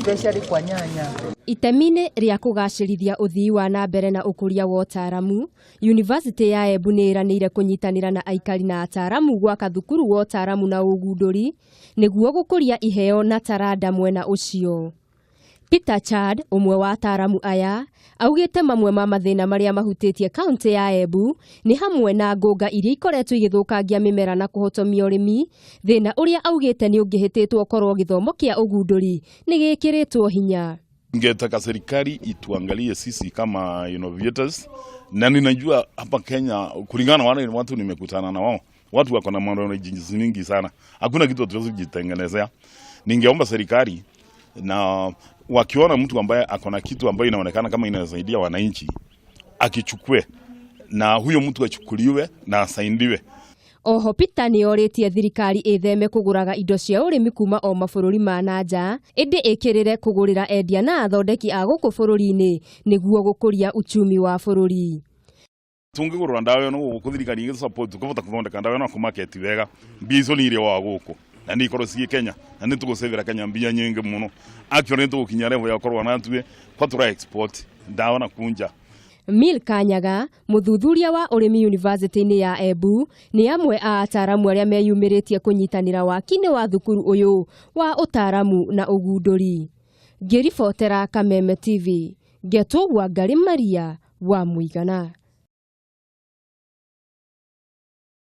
especially kwa nyanya. Itemine ria kugacirithia uthii wa na mbere na ukuria wa utaramu, University ya Embu ni iranire kunyitanira na aikari na ataramu gwaka thukuru wa utaramu na ugunduri niguo gukuria iheo na taranda mwena ucio. Peter Chad, umwe wa ataramu aya, augite mamwe ma mathina maria mahutĩtie kaunti ya Embu ni hamwe na ngunga iria ikoretwo igithukangia mimera na kuhotomia urimi, thina uria augite ni ungihititwo korwo githomo kia ugunduri ni gikiritwo hinya. Ningetaka serikali ituangalie sisi kama innovators, na ninajua hapa Kenya kulingana na wale watu nimekutana na wao, watu wako na knowledge nyingi sana, hakuna kitu tuwezi kujitengenezea. Ningeomba serikali na wakiona mtu ambaye akona kitu ambayo inaonekana kama inasaidia wananchi akichukue, na huyo mtu achukuliwe na asaidiwe. Oho Peter ni oritie thirikari itheme kuguraga indo cia urimi kuma o mabũrũri ma nanja, indi ikirire kugurira endia na athondeki a guku bũrũri-ini niguo gukuria uchumi wa bũrũri. Tungigurwa ndawa no guku thirikari igi support tukavota kuthondeka ndawa no ku market wega bizo ni ire wa guku na ni ikoro cie Kenya na ni tugusevera Kenya mbia nyingi muno acio ni tugukinya level ya korwa na tuwe kwa tura export ndawa na kunja. Mil Kanyaga, muthuthuria wa urimi University-ini ya Embu, ni amwe a ataramu aria meyumiritie kunyitanira waki-ini wa thukuru uyu wa utaramu na ugunduri. Ngiribotera Kameme TV, Ngetwo Wangari Maria wa Muigana.